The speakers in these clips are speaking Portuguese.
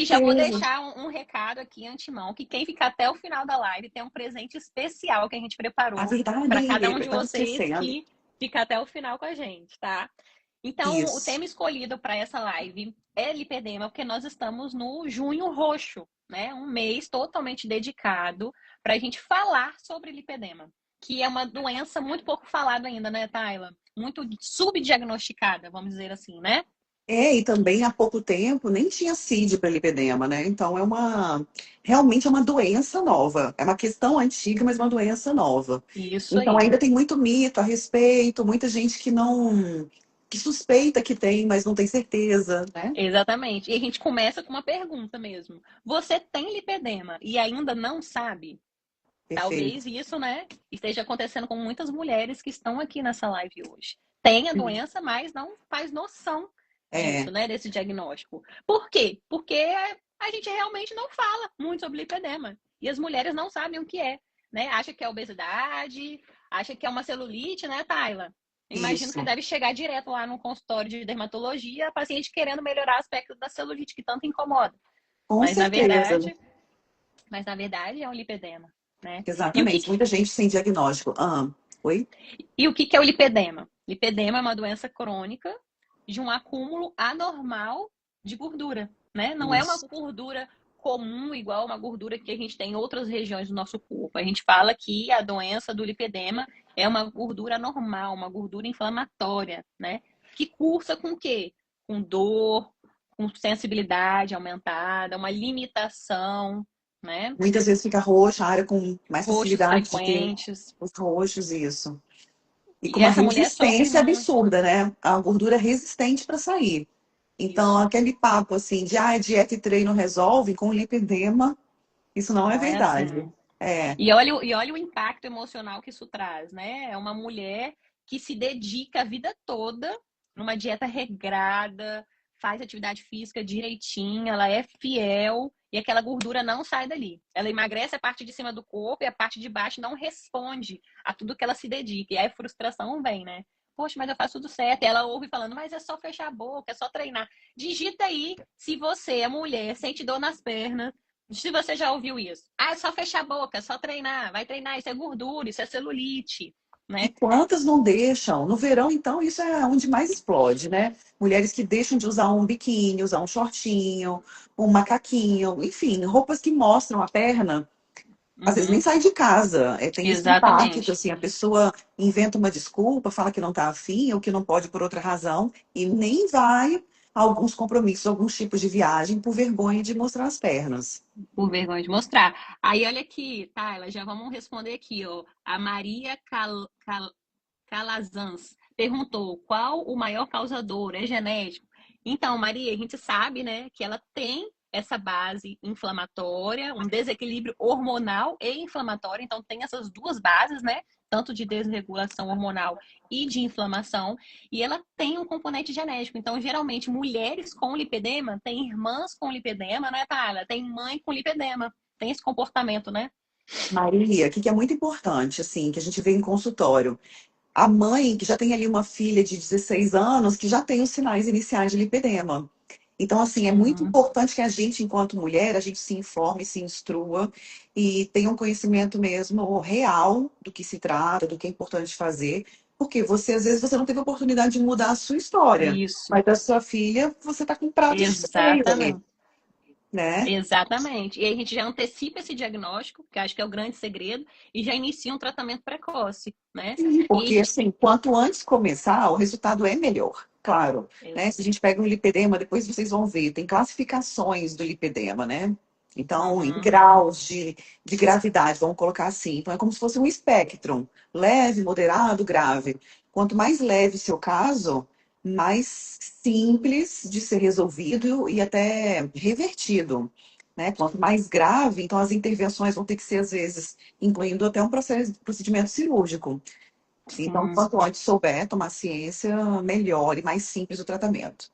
E já vou certeza. deixar um recado aqui antemão, que quem ficar até o final da live tem um presente especial que a gente A preparou verdade, para cada um eu de estava vocês esquecendo. que fica até o final com a gente, tá? Então, o Isso. tema escolhido para essa live é lipedema, porque nós estamos no Junho Roxo, né? Um mês totalmente dedicado para a gente falar sobre lipedema, que é uma doença muito pouco falada ainda, né, Tayla? Muito subdiagnosticada, vamos dizer assim, né? E também há pouco tempo nem tinha CID para lipedema, né? Então realmente é uma doença nova. É uma questão antiga, mas uma doença nova. Isso Então aí. ainda tem muito mito a respeito, muita gente que suspeita que tem, mas não tem certeza, né? Exatamente. E a gente começa com uma pergunta mesmo. Você tem lipedema e ainda não sabe? Perfeito. Talvez isso, né, esteja acontecendo com muitas mulheres que estão aqui nessa live hoje. Tem a doença, mas não faz noção disso, É, né, desse diagnóstico. Por quê? Porque a gente realmente não fala muito sobre lipedema. E as mulheres não sabem o que é, né? Acha que é obesidade, acha que é uma celulite, né, Tayla? Imagino que isso. deve chegar direto lá no consultório de dermatologia, a paciente querendo melhorar aspectos da celulite que tanto incomoda. Com Mas na certeza. verdade, mas na verdade é um lipedema, né? E o que Exatamente. Muita gente sem diagnóstico. Oi? E o que é o lipedema? Lipedema é uma doença crônica de um acúmulo anormal de gordura, né? Não é uma Isso. gordura comum, igual uma gordura que a gente tem em outras regiões do nosso corpo. A gente fala que a doença do lipedema é uma gordura normal, uma gordura inflamatória, né? Que cursa com o quê? Com dor, com sensibilidade aumentada, uma limitação, né? Muitas vezes fica roxa, a área com mais Roxos facilidade de ter frequentes. os roxos, isso. E com E uma essa mulher sofre resistência muito. absurda, né? A gordura é resistente para sair. Então, Isso. aquele papo assim de dieta e treino resolve com lipedema, isso não é Não é verdade. assim. É, E olha o impacto emocional que isso traz, né? É uma mulher que se dedica a vida toda numa dieta regrada, faz atividade física direitinho, ela é fiel e aquela gordura não sai dali. Ela emagrece a parte de cima do corpo e a parte de baixo não responde a tudo que ela se dedica. E aí a frustração vem, né? Poxa, mas eu faço tudo certo. E ela ouve falando, mas é só fechar a boca, é só treinar. Digita aí se você é mulher, sente dor nas pernas, se você já ouviu isso. Ah, é só fechar a boca, é só treinar. Vai treinar, isso é gordura, isso é celulite, e né? quantas não deixam? No verão, então, isso é onde mais explode, né? Mulheres que deixam de usar um biquíni, usar um shortinho, um macaquinho, enfim, roupas que mostram a perna. Às vezes nem Uhum, sai de casa. Tem esse impacto, exatamente. assim, a pessoa inventa uma desculpa, fala que não está afim ou que não pode por outra razão e nem vai a alguns compromissos, alguns tipos de viagem por vergonha de mostrar as pernas. Por vergonha de mostrar. Aí, olha aqui, tá? Já vamos responder aqui, ó. A Maria Calazans perguntou qual o maior causador? É genético? Então, Maria, a gente sabe, né, que ela tem essa base inflamatória, um desequilíbrio hormonal e inflamatório, então tem essas duas bases, né, tanto de desregulação hormonal e de inflamação, e ela tem um componente genético. Então, geralmente, mulheres com lipedema têm irmãs com lipedema, né, Thalia? Tem mãe com lipedema, tem esse comportamento, né? Maria, o que é muito importante, assim, que a gente vê em consultório. A mãe que já tem ali uma filha de 16 anos que já tem os sinais iniciais de lipedema. Então, assim, é muito Uhum. importante que a gente, enquanto mulher, a gente se informe, se instrua e tenha um conhecimento mesmo real do que se trata, do que é importante fazer, porque você, às vezes, você não teve a oportunidade de mudar a sua história, Isso, mas a sua filha, você está com um prato cheio ali, exatamente. né? Exatamente. E aí a gente já antecipa esse diagnóstico, que acho que é o grande segredo, e já inicia um tratamento precoce, né? Sim, E aí a porque, gente. assim, quanto antes começar, o resultado é melhor, claro, né? Ex- Se a gente pega um lipedema, depois vocês vão ver, tem classificações do lipedema, né? Então, em Uhum. graus de gravidade, vamos colocar assim. Então, é como se fosse um espectro, leve, moderado, grave. Quanto mais leve seu caso, mais simples de ser resolvido e até revertido, né? Quanto mais grave, então as intervenções vão ter que ser, às vezes, incluindo até um procedimento cirúrgico. Então, Sim, quanto antes souber tomar ciência, melhor e mais simples o tratamento.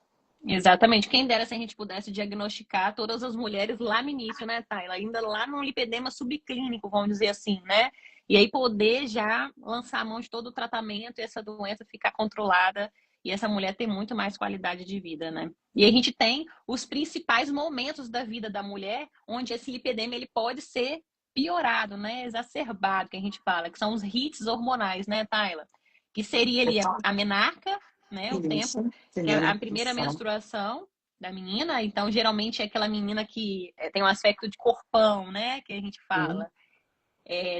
exatamente. Quem dera se a gente pudesse diagnosticar todas as mulheres lá no início, né, Tayla? Ainda lá no lipedema subclínico, vamos dizer assim, né? E aí poder já lançar a mão de todo o tratamento e essa doença ficar controlada e essa mulher ter muito mais qualidade de vida, né? E a gente tem os principais momentos da vida da mulher onde esse lipedema ele pode ser piorado, né? Exacerbado, que a gente fala, que são os hits hormonais, né, Tayla? Que seria ali a menarca, né? O tempo Isso, que é primeira a primeira menstruação. menstruação da menina. Então, geralmente é aquela menina que tem um aspecto de corpão, né? Que a gente Sim, fala.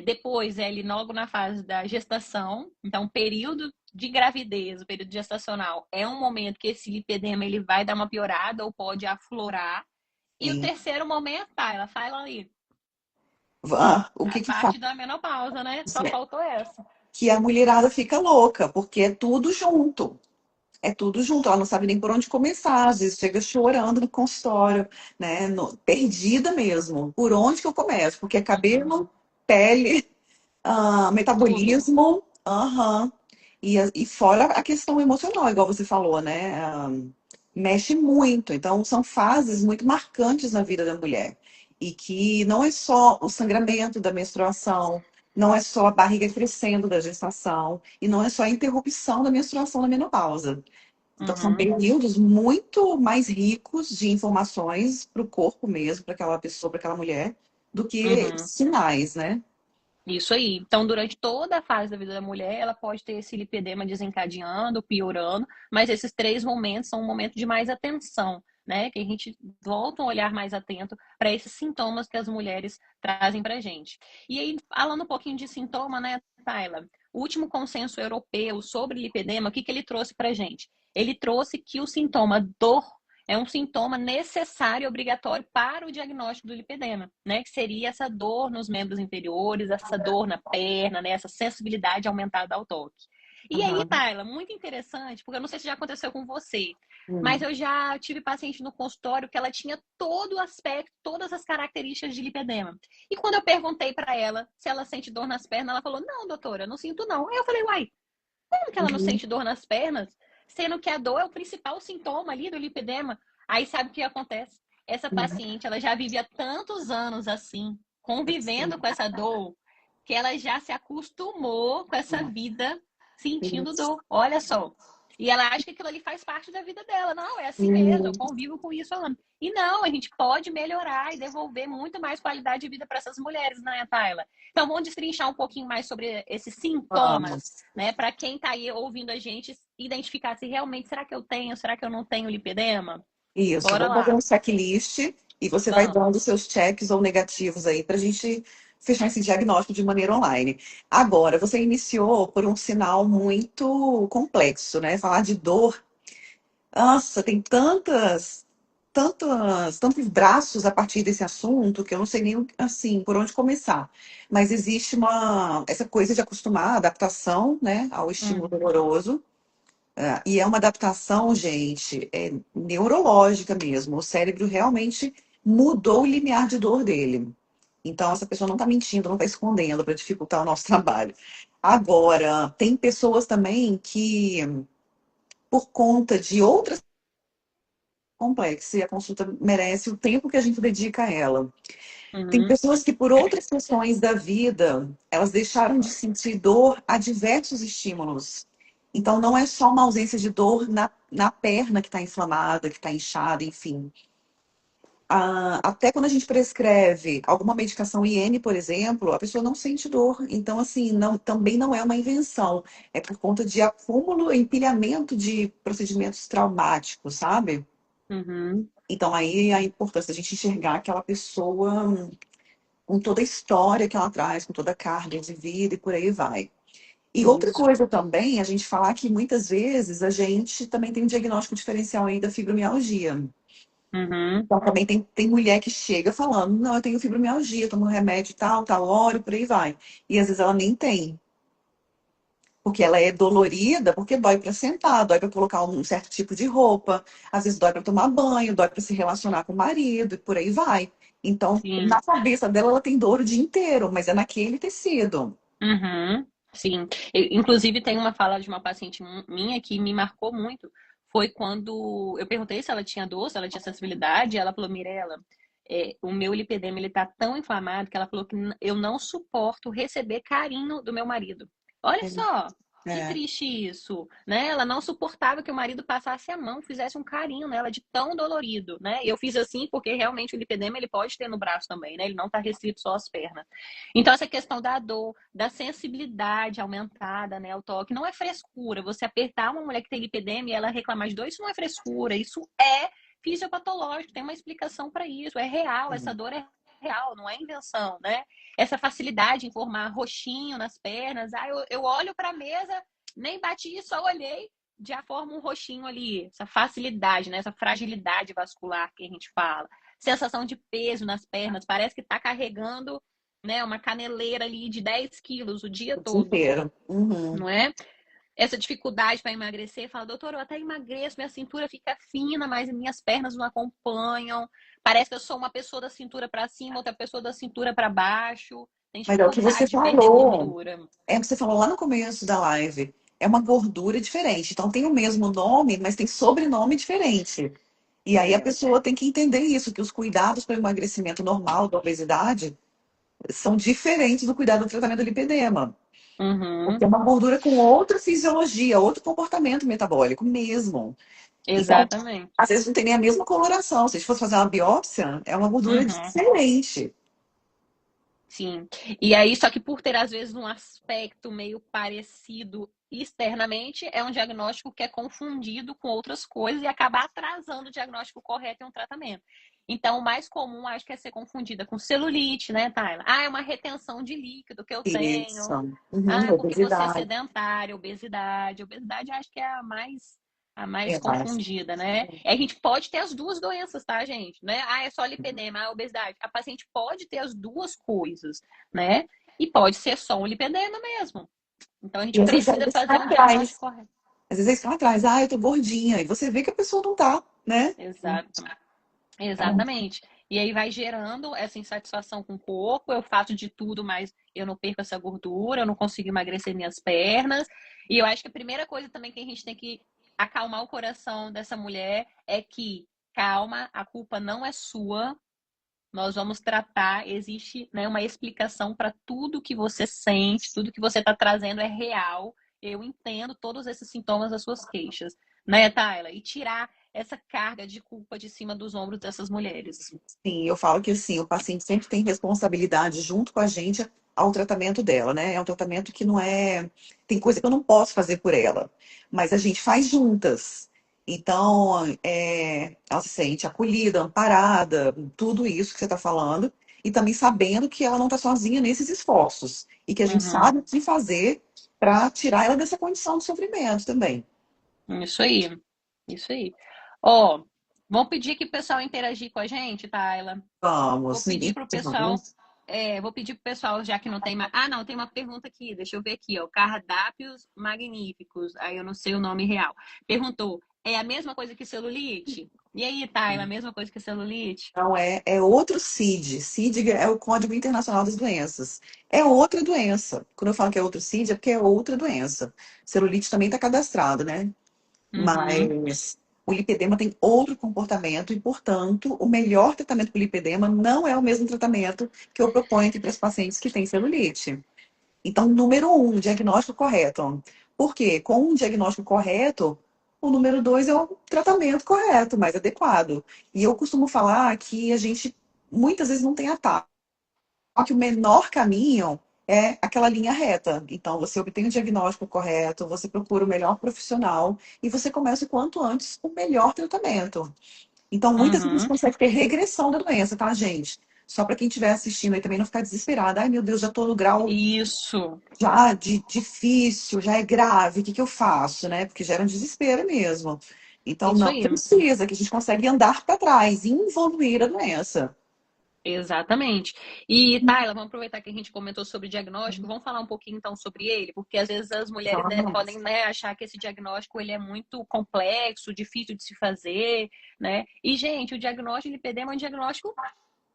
Depois, é ali logo na fase da gestação. Então, o período de gravidez, o período gestacional, é um momento que esse lipedema ele vai dar uma piorada ou pode aflorar. E o sim. terceiro momento, tá, ela fala ali, O a que que faz? parte da menopausa, né? Só faltou essa. Que a mulherada fica louca, porque é tudo junto. É tudo junto, ela não sabe nem por onde começar, às vezes chega chorando no consultório, né? Perdida mesmo. Por onde que eu começo? Porque é Uhum. cabelo, pele, Tudo. metabolismo, aham. E fora a questão emocional, igual você falou, né? Mexe muito. Então, são fases muito marcantes na vida da mulher. E que não é só o sangramento da menstruação, não é só a barriga crescendo da gestação, e não é só a interrupção da menstruação na menopausa. Então, são Uhum. períodos muito mais ricos de informações para o corpo mesmo, para aquela pessoa, para aquela mulher, do que Uhum. sinais, né? Isso aí. Então, durante toda a fase da vida da mulher, ela pode ter esse lipedema desencadeando, piorando, mas esses três momentos são um momento de mais atenção, né? Que a gente volta um olhar mais atento para esses sintomas que as mulheres trazem para a gente. E aí, falando um pouquinho de sintoma, né, Tayla? O último consenso europeu sobre lipedema, o que que ele trouxe para a gente? Ele trouxe que o sintoma dor é um sintoma necessário e obrigatório para o diagnóstico do lipedema, né? Que seria essa dor nos membros inferiores, essa dor na perna, né? Essa sensibilidade aumentada ao toque. E aí, Aham. Tayla, muito interessante, porque eu não sei se já aconteceu com você, mas Hum. eu já tive paciente no consultório que ela tinha todo o aspecto, todas as características de lipedema. E quando eu perguntei para ela se ela sente dor nas pernas, ela falou: "Não, doutora, não sinto não". Aí eu falei: "Uai, como que ela não Uhum. sente dor nas pernas, sendo que a dor é o principal sintoma ali do lipedema?" Aí sabe o que acontece? Essa Uhum. paciente, ela já vive há tantos anos assim, convivendo Sim. com essa dor, que ela já se acostumou com essa vida sentindo Isso. dor. Olha só. E ela acha que aquilo ali faz parte da vida dela. Não, é assim mesmo, eu Hum. convivo com isso há anos. E não, a gente pode melhorar e devolver muito mais qualidade de vida para essas mulheres, né, Tayla? Então vamos destrinchar um pouquinho mais sobre esses sintomas, Vamos. né? Para quem está aí ouvindo a gente identificar se realmente será que eu tenho, será que eu não tenho lipedema? Isso, Bora vamos fazer lá. um checklist e você vai Vamos. dando seus checks ou negativos aí para a gente fechar esse diagnóstico de maneira online. Agora, você iniciou por um sinal muito complexo, né? Falar de dor. Nossa, tem tantos braços a partir desse assunto que eu não sei nem assim por onde começar. Mas existe essa coisa de acostumar, adaptação, né, ao estímulo Uhum. doloroso. E é uma adaptação, gente, neurológica mesmo. O cérebro realmente mudou o limiar de dor dele. Então, essa pessoa não está mentindo, não está escondendo para dificultar o nosso trabalho. Agora, tem pessoas também que, por conta de outras complexas, e a consulta merece o tempo que a gente dedica a ela. Tem Uhum. pessoas que, por outras questões da vida, elas deixaram de sentir dor a diversos estímulos. Então, não é só uma ausência de dor na perna que está inflamada, que está inchada, enfim. Até quando a gente prescreve alguma medicação IN, por exemplo, a pessoa não sente dor. Então, assim, também não é uma invenção. É por conta de acúmulo, empilhamento de procedimentos traumáticos, sabe? Uhum. Então, aí a importância da gente enxergar aquela pessoa com toda a história que ela traz, com toda a carga de vida e por aí vai. E outra Isso. coisa também, a gente falar que muitas vezes a gente também tem um diagnóstico diferencial aí da fibromialgia. Uhum. Então também tem mulher que chega falando, não, eu tenho fibromialgia, tomo remédio tal, tal, óleo, por aí vai. E às vezes ela nem tem. Porque ela é dolorida, porque dói para sentar, dói para colocar um certo tipo de roupa, às vezes dói para tomar banho, dói para se relacionar com o marido e por aí vai. Então, Sim. na cabeça dela, ela tem dor o dia inteiro, mas é naquele tecido. Uhum. Sim. Inclusive, tem uma fala de uma paciente minha que me marcou muito. Foi quando eu perguntei se ela tinha dor, se ela tinha sensibilidade. E ela falou: Mirella, o meu lipedema ele tá tão inflamado que ela falou que eu não suporto receber carinho do meu marido. Olha É, só. Que É, triste isso, né? Ela não suportava que o marido passasse a mão, fizesse um carinho nela de tão dolorido, né? Eu fiz assim porque realmente o lipedema ele pode ter no braço também, né? Ele não está restrito só às pernas. Então essa questão da dor, da sensibilidade aumentada, né, ao toque, não é frescura. Você apertar uma mulher que tem lipedema e ela reclamar de dor, isso não é frescura, isso é fisiopatológico, tem uma explicação para isso, é real, essa dor é real, não é invenção, né? Essa facilidade em formar roxinho nas pernas. Ah, eu olho para a mesa, nem bati, só olhei, já forma um roxinho ali. Essa facilidade, né? Essa fragilidade vascular que a gente fala. Sensação de peso nas pernas, parece que está carregando, né, uma caneleira ali de 10 quilos o dia o dia todo, inteiro. Uhum. não é? Essa dificuldade para emagrecer, fala, doutor, eu até emagreço, minha cintura fica fina, mas minhas pernas não acompanham. Parece que eu sou uma pessoa da cintura para cima, outra pessoa da cintura para baixo. Tem Mas é o que você dificuldade de perder falou. gordura. É o que você falou lá no começo da live. É uma gordura diferente. Então tem o mesmo nome, mas tem sobrenome diferente. E aí a pessoa tem que entender isso, que os cuidados para o emagrecimento normal da obesidade são diferentes do cuidado do tratamento do lipedema. Uhum, Porque é uma gordura com outra fisiologia, outro comportamento metabólico mesmo. Então, exatamente. às vezes não tem nem a mesma coloração. Se a gente fosse fazer uma biópsia, é uma gordura Uhum, diferente. sim. E aí, só que por ter, às vezes, um aspecto meio parecido externamente, é um diagnóstico que é confundido com outras coisas e acaba atrasando o diagnóstico correto em um tratamento. Então, o mais comum, acho que é ser confundida com celulite, né, Tayla? Ah, é uma retenção de líquido que eu Isso. tenho. Uhum, Ah, porque você é obesidade. sedentário, obesidade. Obesidade acho que é a mais É mais. confundida, né? E a gente pode ter as duas doenças, tá, gente? Né? Ah, é só lipedema, ah, obesidade. A paciente pode ter as duas coisas, né? E pode ser só um lipedema mesmo. Então a E gente às vezes é precisa isso lá fazer um atrás. diagnóstico correto. Às vezes é isso lá atrás. Ah, eu tô gordinha. E você vê que a pessoa não tá, né? Exato. Então, Exatamente. E aí vai gerando essa insatisfação com o corpo, eu faço de tudo, mas eu não perco essa gordura, eu não consigo emagrecer minhas pernas. E eu acho que a primeira coisa também que a gente tem que acalmar o coração dessa mulher é que, calma, a culpa não é sua. Nós vamos tratar, existe, né, uma explicação para tudo que você sente, tudo que você está trazendo é real. Eu entendo todos esses sintomas das suas queixas, né, Tayla? E tirar essa carga de culpa de cima dos ombros dessas mulheres. sim, eu falo que assim, o paciente sempre tem responsabilidade junto com a gente ao tratamento dela, né? É um tratamento que não é. Tem coisa que eu não posso fazer por ela, mas a gente faz juntas. Então, ela se sente acolhida, amparada, tudo isso que você está falando, e também sabendo que ela não está sozinha nesses esforços, e que a gente Uhum, sabe o que fazer para tirar ela dessa condição de sofrimento também. isso aí, isso aí. Ó, vamos pedir que o pessoal interagir com a gente, Tayla. Vou Vamos, pedir ninguém pro pergunta. pessoal, vou pedir pro pessoal, já que não tem mais. Ah, não, tem uma pergunta aqui, deixa eu ver aqui, ó. Cardápios magníficos. Aí eu não sei o nome real. Perguntou: é a mesma coisa que celulite? E aí, Tayla, a mesma coisa que celulite? Não é outro CID. CID é o Código Internacional das Doenças. É outra doença. Quando eu falo que é outro CID, é porque é outra doença. Celulite também está cadastrado, né? Uhum, Mas o lipedema tem outro comportamento e, portanto, o melhor tratamento para o lipedema não é o mesmo tratamento que eu proponho aqui para os pacientes que têm celulite. Então, número um, diagnóstico correto. Por quê? Com um diagnóstico correto, o número dois é o tratamento correto, mais adequado. E eu costumo falar que a gente muitas vezes não tem atalho, que o menor caminho é aquela linha reta. Então, você obtém o diagnóstico correto, você procura o melhor profissional e você começa o quanto antes o melhor tratamento. Então, muitas vezes uhum. consegue ter regressão da doença, tá, gente? Só para quem estiver assistindo aí também não ficar desesperado. Ai, meu Deus, já estou no grau Isso, já de difícil, já é grave, o que que eu faço, né? Porque gera um desespero mesmo. Então, isso não aí. precisa, que a gente consegue andar para trás, involuir a doença. Exatamente. E, Tayla, vamos aproveitar que a gente comentou sobre diagnóstico, vamos falar um pouquinho então sobre ele, porque às vezes as mulheres, né, podem, Vamos. né, achar que esse diagnóstico ele é muito complexo, difícil de se fazer, né? E, gente, o diagnóstico de lipedema é um diagnóstico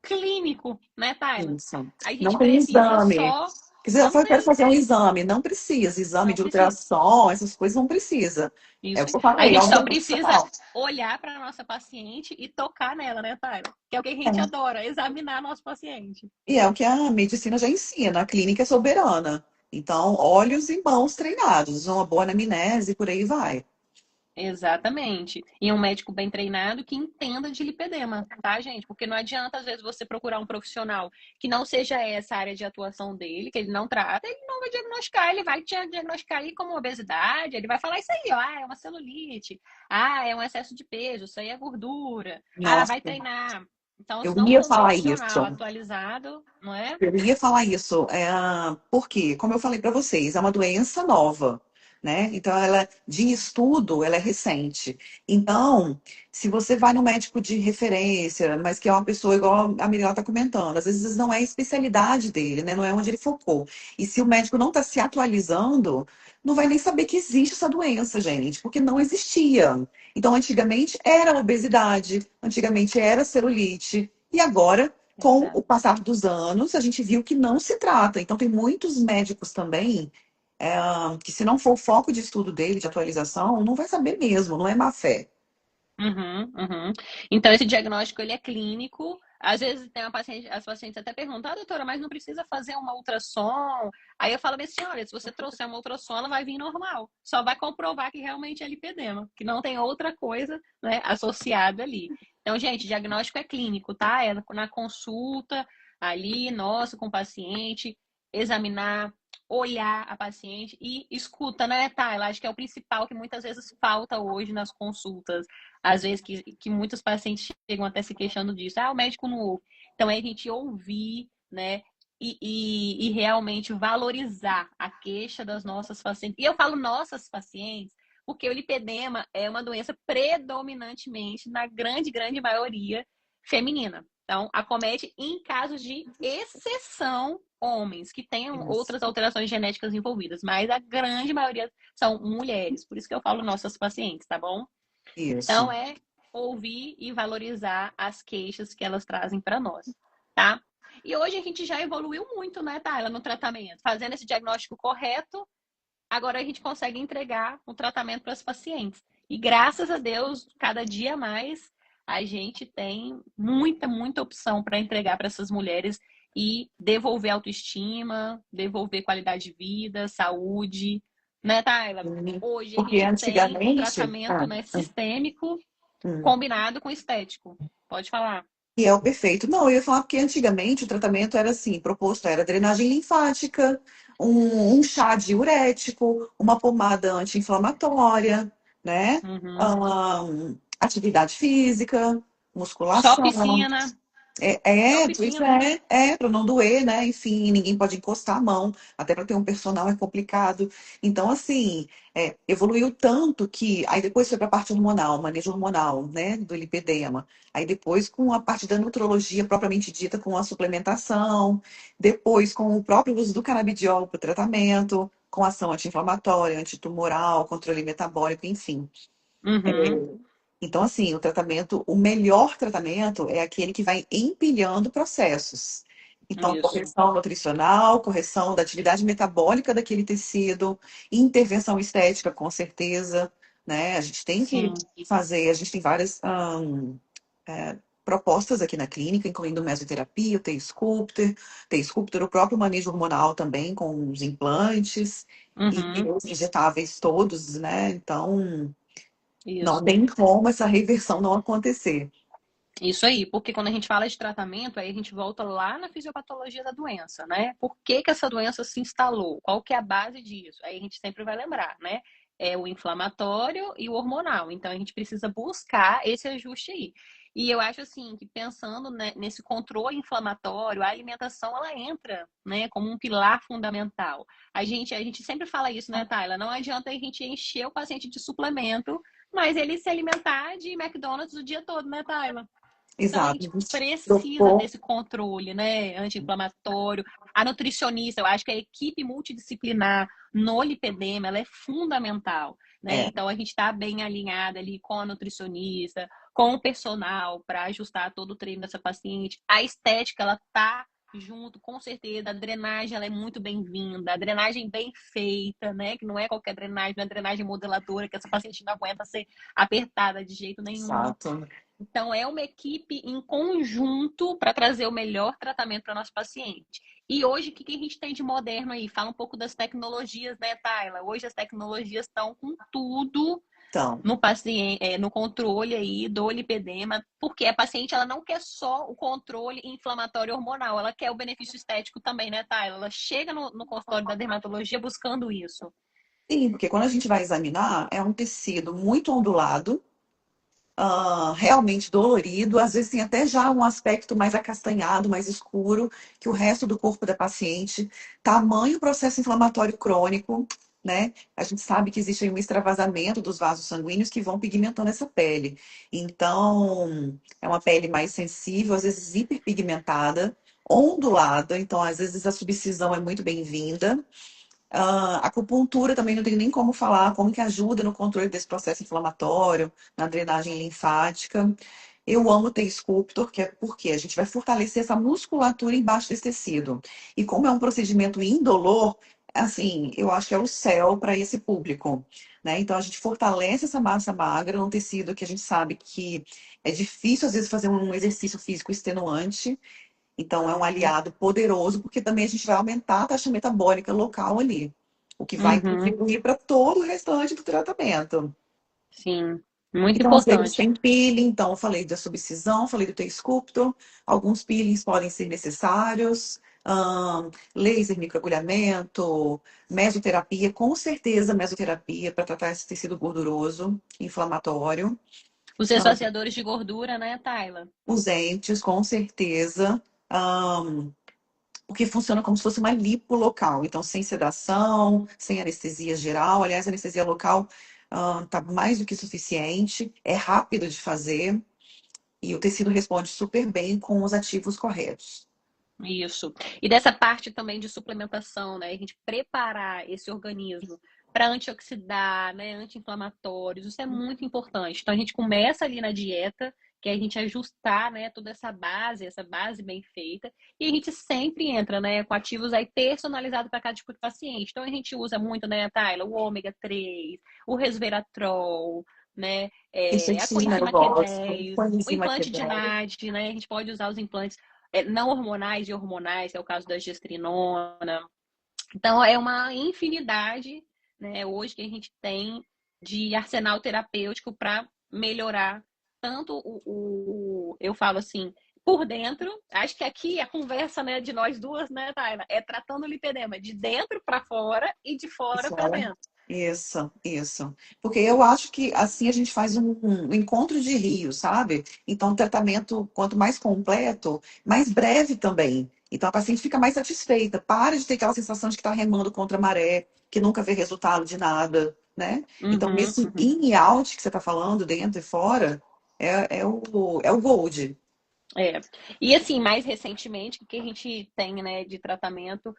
clínico, né, Tayla? Isso. A Não gente tem precisa exame. só. Quer dizer, Não eu quero tem, fazer um exame. Não precisa. Exame não de precisa. ultrassom, essas coisas não precisa. É o Isso. que eu A falei, é gente um só precisa profissional. olhar para a nossa paciente e tocar nela, né, Tayla? Que é o que a gente É. adora, examinar nosso paciente. E é o que a medicina já ensina. A clínica é soberana. Então, olhos e mãos treinados, uma boa anamnese, por aí vai. Exatamente. E um médico bem treinado que entenda de lipedema, tá, gente? Porque não adianta, às vezes, você procurar um profissional que não seja essa a área de atuação dele, que ele não trata, ele não vai diagnosticar, ele vai te diagnosticar aí como obesidade, ele vai falar isso aí, ó, ah, é uma celulite, ah, é um excesso de peso, isso aí é gordura, ah, Nossa, vai treinar. Então, eu se não ia for um falar profissional isso. atualizado, não é? Eu ia falar isso, porque, como eu falei para vocês, é uma doença nova, né? Então, ela de estudo, ela é recente. Então, se você vai no médico de referência, mas que é uma pessoa igual a Mirella está comentando, às vezes não é a especialidade dele, né? Não é onde ele focou. E se o médico não está se atualizando, não vai nem saber que existe essa doença, gente, porque não existia. Então, antigamente era obesidade, antigamente era celulite, e agora com o Exato. passar dos anos, a gente viu que não se trata. Então, tem muitos médicos também que, se não for o foco de estudo dele, de atualização, não vai saber mesmo, não é má fé. Uhum, uhum. Então, esse diagnóstico ele é clínico. Às vezes tem uma paciente, as pacientes até perguntam, ah, doutora, mas não precisa fazer uma ultrassom? Aí eu falo bem assim, olha, se você trouxer uma ultrassom, ela vai vir normal. Só vai comprovar que realmente é lipedema, que não tem outra coisa, né, associada ali. Então, gente, diagnóstico é clínico, tá? É na consulta ali, nossa, com o paciente, examinar, olhar a paciente e escuta, né, Tayla? Acho que é o principal que muitas vezes falta hoje nas consultas às vezes que muitos pacientes chegam até se queixando disso. Ah, o médico não ouve. Então é a gente ouvir, né? E realmente valorizar a queixa das nossas pacientes. E eu falo nossas pacientes, porque o lipedema é uma doença predominantemente, na grande, grande maioria, feminina. Então, acomete em casos de exceção homens que tenham Isso. outras alterações genéticas envolvidas, mas a grande maioria são mulheres. Por isso que eu falo nossas pacientes, tá bom? Então, Isso. é ouvir e valorizar as queixas que elas trazem para nós, tá? E hoje a gente já evoluiu muito, né, Tayla, no tratamento. Fazendo esse diagnóstico correto, agora a gente consegue entregar o tratamento para os pacientes. E graças a Deus, cada dia mais, a gente tem muita, muita opção para entregar para essas mulheres e devolver autoestima, devolver qualidade de vida, saúde, né, Tayla? Hoje a Porque gente tem o antigamente, tratamento, né, sistêmico hum, combinado com estético. Pode falar. que é o perfeito. Não, eu ia falar porque antigamente o tratamento era assim, proposto era drenagem linfática, um chá diurético, uma pomada anti-inflamatória, né? Uhum. Atividade física, Só musculação. piscina. Só Pois piscina. para não doer, né? Enfim, ninguém pode encostar a mão, até para ter um personal é complicado. Então, assim, evoluiu tanto que aí depois foi para a parte hormonal, manejo hormonal, né? Do lipedema. Aí depois com a parte da nutrologia propriamente dita, com a suplementação, depois com o próprio uso do canabidiol para o tratamento, com ação anti-inflamatória, antitumoral, controle metabólico, enfim. Uhum. Então, assim, o melhor tratamento é aquele que vai empilhando processos. Então, Isso. correção nutricional, correção da atividade metabólica daquele tecido, intervenção estética, com certeza, né? A gente tem que Sim. fazer, a gente tem várias propostas aqui na clínica, incluindo mesoterapia, o T-Sculptor, o próprio manejo hormonal também, com os implantes e Uhum. os injetáveis todos, né? Então, não Isso. tem como essa reversão não acontecer. Isso aí, porque quando a gente fala de tratamento, aí a gente volta lá na fisiopatologia da doença, né? Por que que essa doença se instalou? Qual que é a base disso? Aí a gente sempre vai lembrar, né? É o inflamatório e o hormonal. Então a gente precisa buscar esse ajuste aí. E eu acho assim que pensando nesse controle inflamatório, a alimentação ela entra, né, como um pilar fundamental. A gente sempre fala isso, né, Tayla? Não adianta a gente encher o paciente de suplemento, mas ele se alimentar de McDonald's o dia todo, né, Tayla? Então a Exato. gente A gente precisa propor, desse controle, né, anti-inflamatório. A nutricionista, eu acho que a equipe multidisciplinar no lipedema, ela é fundamental, né? é, Então a gente está bem alinhada ali com a nutricionista, com o personal para ajustar todo o treino dessa paciente. A estética, ela tá junto, com certeza. A drenagem, ela é muito bem-vinda. A drenagem bem feita, né? Que não é qualquer drenagem, não é drenagem modeladora, que essa paciente não aguenta ser apertada de jeito nenhum. exato. Então, é uma equipe em conjunto para trazer o melhor tratamento para o nosso paciente. E hoje, o que que a gente tem de moderno aí? Fala um pouco das tecnologias, né, Tayla? Hoje as tecnologias estão com tudo Então, no paciente, no controle aí do lipedema, porque a paciente ela não quer só o controle inflamatório hormonal, ela quer o benefício estético também, né, Tayla? Ela chega no consultório da dermatologia buscando isso. sim, porque quando a gente vai examinar, é um tecido muito ondulado, realmente dolorido, às vezes tem até já um aspecto mais acastanhado, mais escuro que o resto do corpo da paciente. Tamanho processo inflamatório crônico, né? A gente sabe que existe aí um extravasamento dos vasos sanguíneos que vão pigmentando essa pele. Então, é uma pele mais sensível, às vezes hiperpigmentada, ondulada, então às vezes a subcisão é muito bem-vinda. A acupuntura também não tem nem como falar, como que ajuda no controle desse processo inflamatório, na drenagem linfática. Eu amo ter Sculptor, que é porque a gente vai fortalecer essa musculatura embaixo desse tecido. E como é um procedimento indolor, assim, eu acho que é o céu para esse público, né? Então a gente fortalece essa massa magra num tecido que a gente sabe que é difícil às vezes fazer um exercício físico extenuante. Então, é um aliado poderoso, porque também a gente vai aumentar a taxa metabólica local ali, o que vai Uhum, contribuir para todo o restante do tratamento. sim, muito Então, às vezes importante. tem peeling, então eu falei da subcisão, falei do T-Sculptor, alguns peelings podem ser necessários, laser, microagulhamento, mesoterapia, com certeza mesoterapia para tratar esse tecido gorduroso, inflamatório. Os esvaziadores de gordura, né, Tayla? Os entes, com certeza. Porque funciona como se fosse uma lipo local. Então, sem sedação, sem anestesia geral. Aliás, a anestesia local tá mais do que suficiente, é rápido de fazer e o tecido responde super bem com os ativos corretos. Isso. E dessa parte também de suplementação, né? A gente preparar esse organismo para antioxidar, né? Anti-inflamatórios, isso é muito importante. Então a gente começa ali na dieta, que é a gente ajustar, né, toda essa base bem feita, e a gente sempre entra, né, com ativos aí personalizados para cada tipo de paciente. Então a gente usa muito, né, Tayla, o ômega 3, o resveratrol, né, a Quercetina eu coenzima gosto, Q10, o coenzima implante de Q10. NAD, né? A gente pode usar os implantes não hormonais e hormonais, é o caso da gestrinona. Então, é uma infinidade, né, hoje que a gente tem de arsenal terapêutico para melhorar tanto eu falo assim, por dentro. Acho que aqui a conversa, né, de nós duas, né, Taina, é tratando o lipedema de dentro para fora e de fora para Fora. dentro. Isso, isso. Porque eu acho que assim a gente faz um encontro de rios, sabe? Então, o tratamento, quanto mais completo, mais breve também. Então, a paciente fica mais satisfeita, para de ter aquela sensação de que está remando contra a maré, que nunca vê resultado de nada, né? Então, Uhum, esse uhum. in e out que você está falando, dentro e fora, é o gold. É. E assim, mais recentemente, o que a gente tem, né, de tratamento,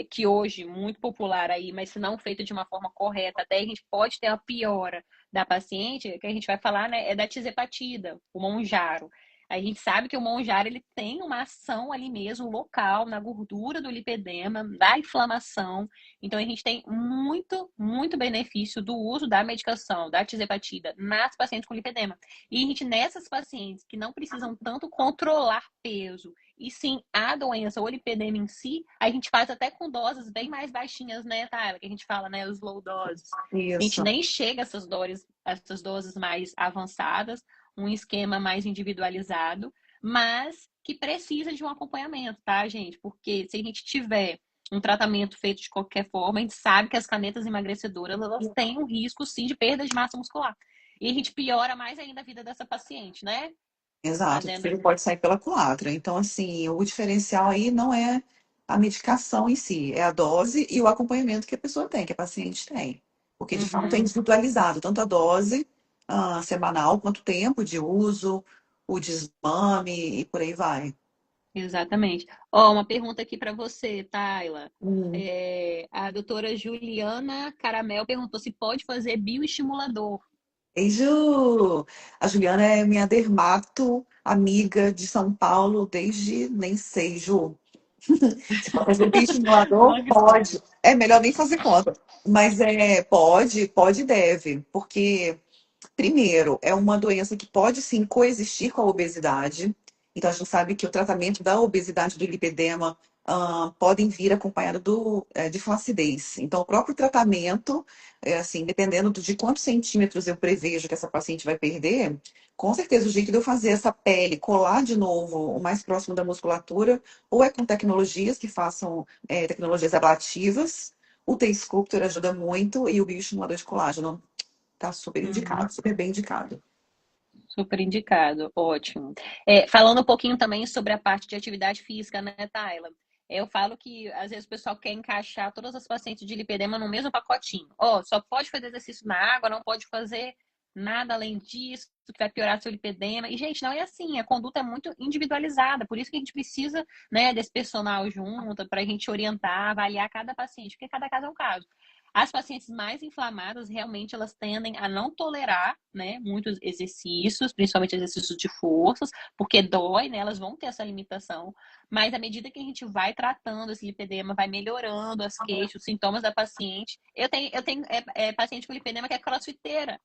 que hoje muito popular aí, mas se não feito de uma forma correta, até a gente pode ter a piora da paciente, que a gente vai falar, né, é da tisepatida, o Monjaro. A gente sabe que o Monjaro ele tem uma ação ali mesmo local na gordura do lipedema, da inflamação. Então a gente tem muito benefício do uso da medicação da tisepatida nas pacientes com lipedema. E a gente, nessas pacientes que não precisam tanto controlar peso, e sim a doença, o lipedema em si, a gente faz até com doses bem mais baixinhas, né, Tyler? Que a gente fala, né, os low doses. A gente Isso. nem chega a essas doses mais avançadas, um esquema mais individualizado, mas que precisa de um acompanhamento, tá, gente? Porque se a gente tiver um tratamento feito de qualquer forma, a gente sabe que as canetas emagrecedoras elas têm um risco sim de perda de massa muscular. E a gente piora mais ainda a vida dessa paciente, né? Exato, o Fazendo. filho pode sair pela culatra. Então, assim, o diferencial aí não é a medicação em si, é a dose e o acompanhamento que a pessoa tem, que a paciente tem. Porque, de fato, é Uhum, individualizado, tanto a dose semanal, quanto o tempo de uso, o desmame e por aí vai. exatamente. Ó, uma pergunta aqui para você, Tayla. Hum. A doutora Juliana Caramel perguntou se pode fazer bioestimulador. Ei, Ju! A Juliana é minha dermato amiga de São Paulo desde, nem sei, Ju. Se for fazer bioestimulador, Longa pode. história. É melhor nem fazer conta. Mas pode e deve. Porque, primeiro, é uma doença que pode sim coexistir com a obesidade. Então, a gente sabe que o tratamento da obesidade do lipedema podem vir acompanhado de flacidez. Então, o próprio tratamento, assim, dependendo de quantos centímetros eu prevejo que essa paciente vai perder, com certeza o jeito de eu fazer essa pele colar de novo o mais próximo da musculatura, ou é com tecnologias que façam tecnologias ablativas. O T-Sculptor ajuda muito e o bioestimulador de colágeno tá super Uhum. indicado, super bem indicado. Super indicado, ótimo. Falando um pouquinho também sobre a parte de atividade física, né, Tayla? Eu falo que às vezes o pessoal quer encaixar todas as pacientes de lipedema no mesmo pacotinho. Ó, só pode fazer exercício na água, não pode fazer nada além disso, que vai piorar seu lipedema. E, gente, não é assim, a conduta é muito individualizada, por isso que a gente precisa, né, desse personal junto, para a gente orientar, avaliar cada paciente, porque cada caso é um caso. As pacientes mais inflamadas, realmente, elas tendem a não tolerar, né, muitos exercícios, principalmente exercícios de forças, porque dói, né, elas vão ter essa limitação. Mas à medida que a gente vai tratando esse lipedema, vai melhorando as queixas, os sintomas da paciente. Eu tenho paciente com lipedema que é crossfiteira,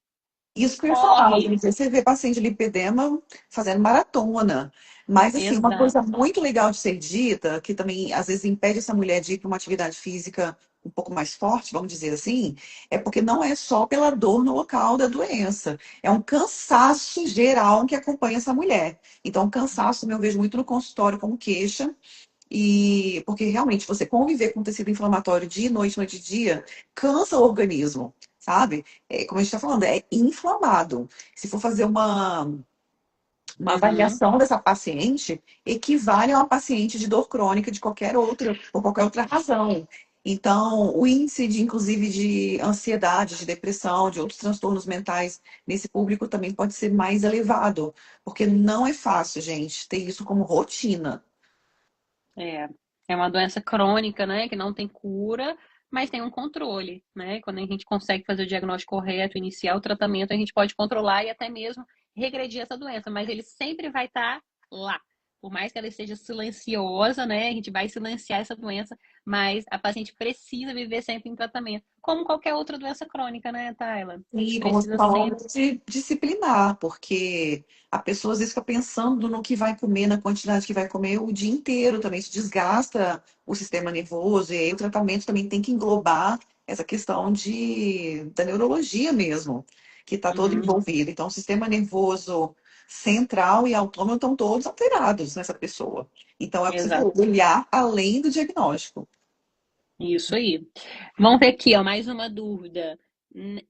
Isso que eu ia falar, corre. gente. Você vê paciente de lipedema fazendo maratona. Mas, assim, uma coisa Exato. muito legal de ser dita, que também às vezes impede essa mulher de ir para uma atividade física um pouco mais forte, vamos dizer assim, é porque não é só pela dor no local da doença, é um cansaço geral que acompanha essa mulher. Então, cansaço, eu vejo muito no consultório como queixa, e porque realmente você conviver com tecido inflamatório dia e noite e dia, cansa o organismo, sabe? Como a gente está falando, é inflamado. Se for fazer uma Uhum. avaliação dessa paciente, equivale a uma paciente de dor crônica de qualquer outra, por qualquer outra razão. Então, o índice de, inclusive, de ansiedade, de depressão, de outros transtornos mentais nesse público também pode ser mais elevado, porque não é fácil, gente, ter isso como rotina. É, é uma doença crônica, né, que não tem cura, mas tem um controle, né? Quando a gente consegue fazer o diagnóstico correto, iniciar o tratamento, a gente pode controlar e até mesmo regredir essa doença, mas ele sempre vai estar lá. Por mais que ela esteja silenciosa, né? A gente vai silenciar essa doença, mas a paciente precisa viver sempre em tratamento, como qualquer outra doença crônica, né, Tayla? E como você Precisa falou, sempre. de disciplinar, porque a pessoa às vezes fica pensando no que vai comer, na quantidade que vai comer o dia inteiro, também isso desgasta o sistema nervoso, e aí o tratamento também tem que englobar essa questão da neurologia mesmo, que está todo Uhum, envolvido. Então, o sistema nervoso central e autônomo estão todos alterados nessa pessoa. Então, é preciso exato. olhar além do diagnóstico. Isso aí. Vamos ver aqui, ó, mais uma dúvida.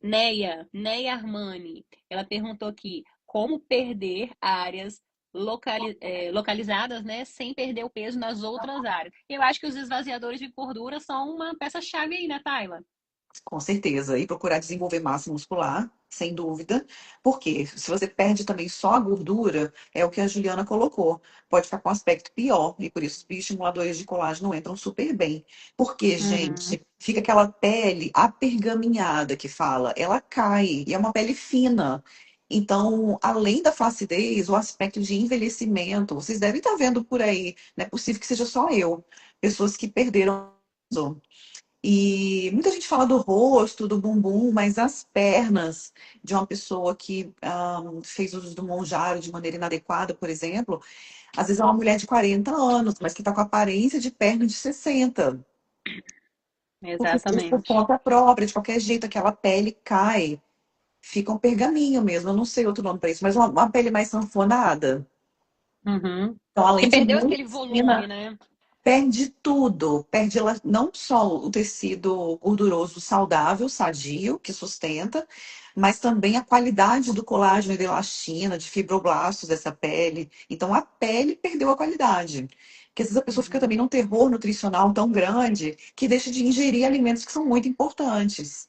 Neia Armani, ela perguntou aqui, como perder áreas localizadas, né, sem perder o peso nas outras áreas? Eu acho que os esvaziadores de gordura são uma peça-chave aí, né, Tayla? Com certeza. E procurar desenvolver massa muscular, sem dúvida. Porque se você perde também só a gordura, é o que a Juliana colocou. Pode ficar com um aspecto pior. E por isso os bioestimuladores de colágeno entram super bem. Porque, Uhum, gente, fica aquela pele apergaminhada que fala. Ela cai. E é uma pele fina. Então, além da flacidez, o aspecto de envelhecimento, vocês devem estar vendo por aí. Não é possível que seja só eu. Pessoas que perderam. E muita gente fala do rosto, do bumbum, mas as pernas de uma pessoa que fez uso do Monjaro de maneira inadequada, por exemplo, às vezes é uma mulher de 40 anos, mas que está com aparência de perna de 60. Porque fez por exatamente. conta própria, de qualquer jeito, aquela pele cai, fica um pergaminho mesmo. Eu não sei outro nome para isso, mas uma pele mais sanfonada. Uhum. Então, além Que de perdeu muito aquele volume, fina, né? perde tudo, perde não só o tecido gorduroso saudável, sadio, que sustenta, mas também a qualidade do colágeno e da elastina, de fibroblastos dessa pele. Então a pele perdeu a qualidade. Porque às vezes a pessoa fica Uhum. também num terror nutricional tão grande que deixa de ingerir alimentos que são muito importantes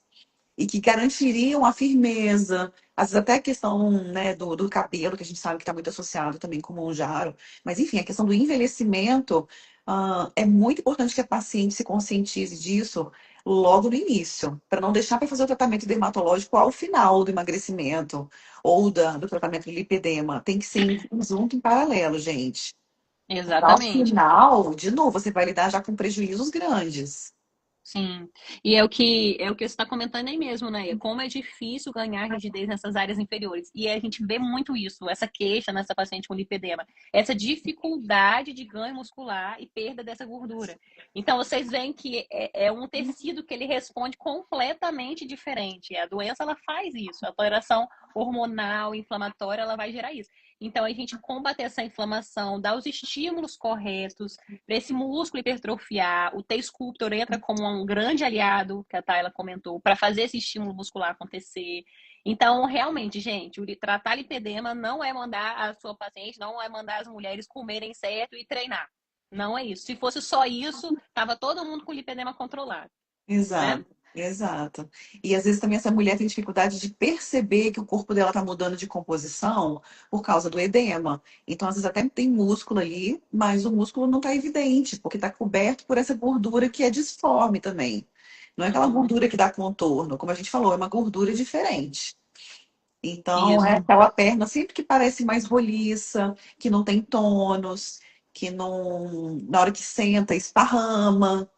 e que garantiriam a firmeza. Às vezes até a questão, né, do cabelo, que a gente sabe que está muito associado também com o Monjaro. Mas, enfim, a questão do envelhecimento, é muito importante que a paciente se conscientize disso logo no início, para não deixar para fazer o tratamento dermatológico ao final do emagrecimento ou do tratamento de lipedema. Tem que ser em conjunto, em paralelo, gente. Porque ao Exatamente. final, de novo, você vai lidar já com prejuízos grandes. Sim, e é o que você está comentando aí mesmo, né? Como é difícil ganhar rigidez nessas áreas inferiores. E a gente vê muito isso, essa queixa nessa paciente com lipedema, essa dificuldade de ganho muscular e perda dessa gordura. Então, vocês veem que é um tecido que ele responde completamente diferente. A doença, ela faz isso. A alteração hormonal, inflamatória, ela vai gerar isso. Então, a gente combater essa inflamação, dar os estímulos corretos, para esse músculo hipertrofiar, o T-Sculptor entra como um grande aliado, que a Tayla comentou, para fazer esse estímulo muscular acontecer. Então, realmente, gente, tratar lipedema não é mandar a sua paciente, não é mandar as mulheres comerem certo e treinar. Não é isso. Se fosse só isso, tava todo mundo com lipedema controlado, né? Exato, exato. E às vezes também essa mulher tem dificuldade de perceber que o corpo dela está mudando de composição por causa do edema. Então, às vezes até tem músculo ali, mas o músculo não está evidente, porque está coberto por essa gordura que é disforme também. Não é aquela Uhum. gordura que dá contorno, como a gente falou, é uma gordura diferente. Então, é Isso. aquela perna sempre que parece mais roliça, que não tem tônus, que não, na hora que senta, esparrama,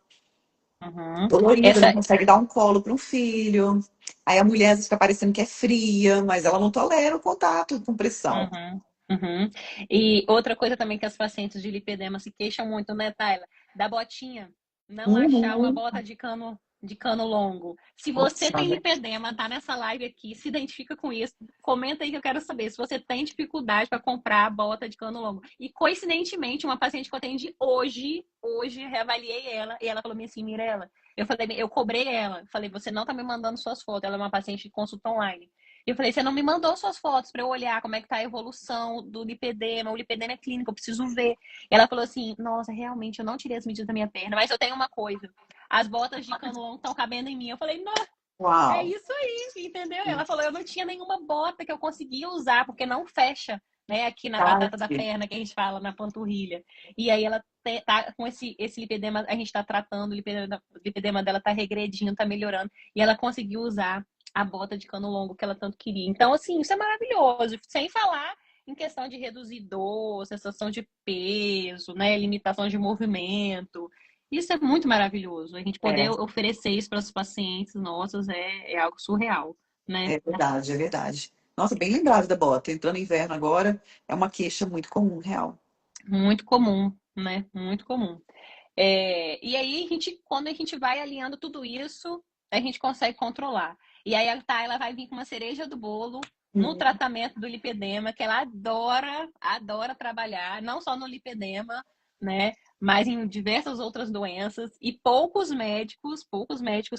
Uhum. dolorida, não Essa, consegue dar um colo para um filho. Aí a mulher às vezes fica parecendo que é fria, mas ela não tolera o contato com pressão. Uhum, uhum. E outra coisa também que as pacientes de lipedema se queixam muito, né, Tayla? Da botinha. Não achar uma Uhum. bota de cano longo. Se você tem Nossa, lipedema, tá nessa live aqui, se identifica com isso, comenta aí que eu quero saber se você tem dificuldade para comprar a bota de cano longo. E coincidentemente, uma paciente que eu atendi hoje, reavaliei ela, e ela falou assim, Mirella, eu falei, eu cobrei ela, falei, você não tá me mandando suas fotos, ela é uma paciente de consulta online. Eu falei, você não me mandou suas fotos para eu olhar como é que tá a evolução do lipedema, o lipedema é clínico, eu preciso ver. E ela falou assim, nossa, realmente, eu não tirei as medidas da minha perna, mas eu tenho uma coisa, as botas de cano longo estão cabendo em mim. Eu falei, nossa, é uau. isso aí, entendeu? Ela falou, eu não tinha nenhuma bota que eu conseguia usar, porque não fecha, né, aqui na batata da Tati. perna, que a gente fala, na panturrilha. E aí ela tá com esse lipedema, a gente tá tratando, o lipedema dela tá regredindo, tá melhorando, e ela conseguiu usar a bota de cano longo que ela tanto queria. Então, assim, isso é maravilhoso. Sem falar em questão de reduzir dor, sensação de peso, né? Limitação de movimento. Isso é muito maravilhoso. A gente poder É, oferecer isso para os pacientes nossos é algo surreal, né? é verdade, é verdade. Nossa, bem lembrado da bota. Entrando no inverno agora, é uma queixa muito comum, real. Muito comum, né? Muito comum. E aí, quando a gente vai alinhando tudo isso, a gente consegue controlar. E aí a Tayla vai vir com uma cereja do bolo no Uhum. tratamento do lipedema, que ela adora trabalhar, não só no lipedema, né? Mas em diversas outras doenças. E poucos médicos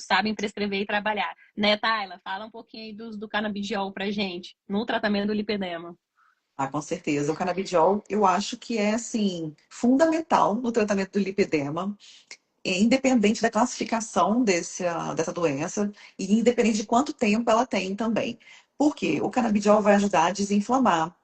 sabem prescrever e trabalhar. Né, Tayla? Fala um pouquinho aí do canabidiol pra gente, no tratamento do lipedema. Ah, com certeza. O canabidiol, eu acho que é, assim, fundamental no tratamento do lipedema. Independente da classificação dessa doença e independente de quanto tempo ela tem também. Por quê? O canabidiol vai ajudar a desinflamar,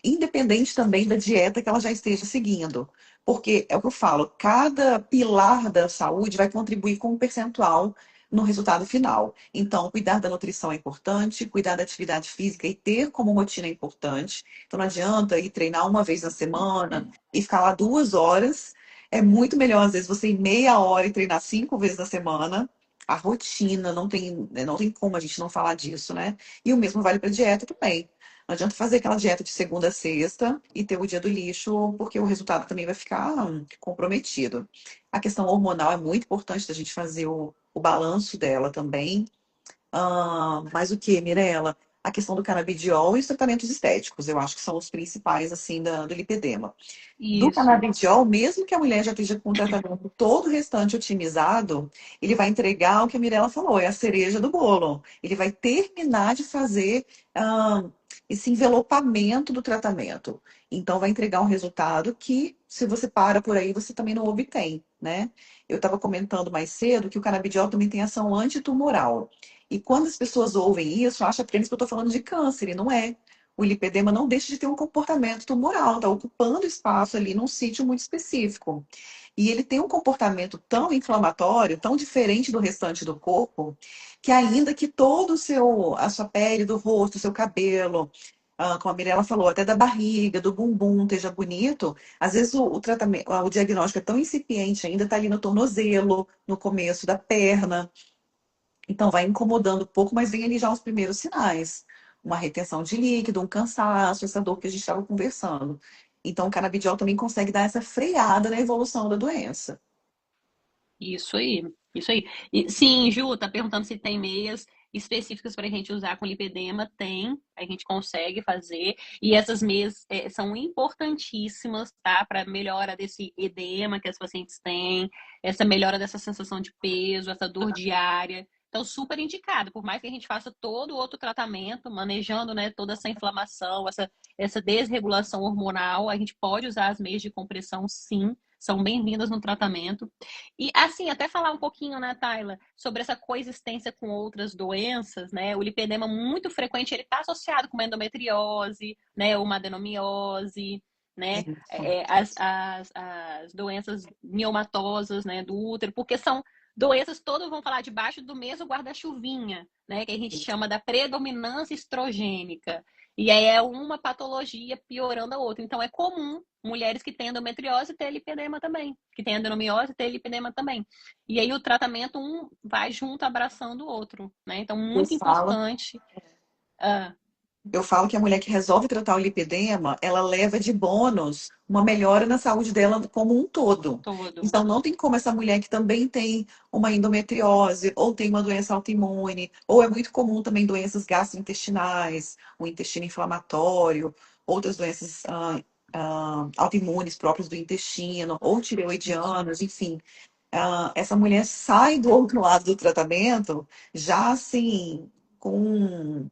independente também da dieta que ela já esteja seguindo. Porque é o que eu falo, cada pilar da saúde vai contribuir com um percentual no resultado final. Então, cuidar da nutrição é importante, cuidar da atividade física e ter como rotina é importante. Então, não adianta ir treinar uma vez na semana e ficar lá 2 horas. É muito melhor, às vezes, você ir meia hora e treinar 5 vezes na semana. A rotina, não tem como a gente não falar disso, né? E o mesmo vale para dieta também. Não adianta fazer aquela dieta de segunda a sexta e ter o dia do lixo, porque o resultado também vai ficar comprometido. A questão hormonal é muito importante da gente fazer o balanço dela também. Mas o que, Mirella? A questão do canabidiol e os tratamentos estéticos, eu acho que são os principais, assim, do lipedema. Do Isso. canabidiol, mesmo que a mulher já esteja com o tratamento todo o restante otimizado, ele vai entregar o que a Mirella falou, é a cereja do bolo. Ele vai terminar de fazer ah, esse envelopamento do tratamento. Então, vai entregar um resultado que, se você para por aí, você também não obtém, né? Eu estava comentando mais cedo que o canabidiol também tem ação antitumoral. E quando as pessoas ouvem isso, acham apenas que eu estou falando de câncer, e não é. O lipedema não deixa de ter um comportamento tumoral, está ocupando espaço ali num sítio muito específico. E ele tem um comportamento tão inflamatório, tão diferente do restante do corpo, que ainda que todo a sua pele do rosto, o seu cabelo, como a Mirella falou, até da barriga, do bumbum, esteja bonito, às vezes o tratamento, o diagnóstico é tão incipiente ainda, está ali no tornozelo, no começo da perna. Então vai incomodando um pouco, mas vem ali já os primeiros sinais. Uma retenção de líquido, um cansaço, essa dor que a gente estava conversando. Então o canabidiol também consegue dar essa freada na evolução da doença. Isso aí, isso aí. E, sim, Ju, tá perguntando se tem meias específicas para a gente usar com lipedema. Tem, a gente consegue fazer. E essas meias são importantíssimas, tá? Para melhora desse edema que as pacientes têm, essa melhora dessa sensação de peso, essa dor diária. Então, super indicado. Por mais que a gente faça todo outro tratamento, manejando, né, toda essa inflamação, essa desregulação hormonal, a gente pode usar as meias de compressão, sim. São bem-vindas no tratamento. E assim, até falar um pouquinho, né, Tayla, sobre essa coexistência com outras doenças, né? O lipedema muito frequente, ele está associado com uma endometriose, né, uma adenomiose, né, Isso. as doenças miomatosas, né, do útero, porque são doenças todas, vão falar, debaixo do mesmo guarda-chuvinha, né, que a gente chama da predominância estrogênica. E aí é uma patologia piorando a outra. Então é comum mulheres que têm endometriose ter lipedema também, que têm adenomiose ter lipedema também. E aí o tratamento um vai junto abraçando o outro, né? Então Eu muito falo importante. Ah, Eu falo que a mulher que resolve tratar o lipedema, ela leva de bônus uma melhora na saúde dela como um todo. todo. Então, não tem como essa mulher que também tem uma endometriose, ou tem uma doença autoimune, ou é muito comum também doenças gastrointestinais, o intestino inflamatório, outras doenças autoimunes próprias do intestino, ou Isso. tireoidianas, enfim. Essa mulher sai do outro lado do tratamento já assim, com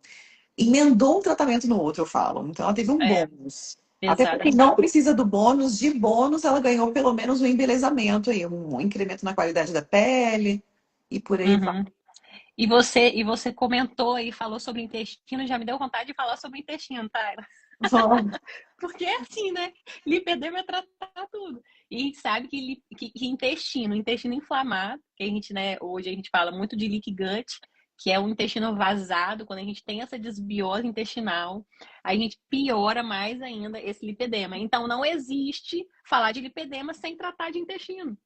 emendou um tratamento no outro, eu falo. Então ela teve um É, bônus. Até para quem exatamente. não precisa do bônus, de bônus ela ganhou pelo menos um embelezamento aí, um incremento na qualidade da pele e por aí vai. Uhum. E você comentou e falou sobre intestino, já me deu vontade de falar sobre intestino, tá? Porque é assim, né? Lipedema é tratar tudo. E a gente sabe que intestino inflamado, que a gente, né, hoje a gente fala muito de leaky gut, que é o intestino vazado, quando a gente tem essa desbiose intestinal, a gente piora mais ainda esse lipedema. Então não existe falar de lipedema sem tratar de intestino.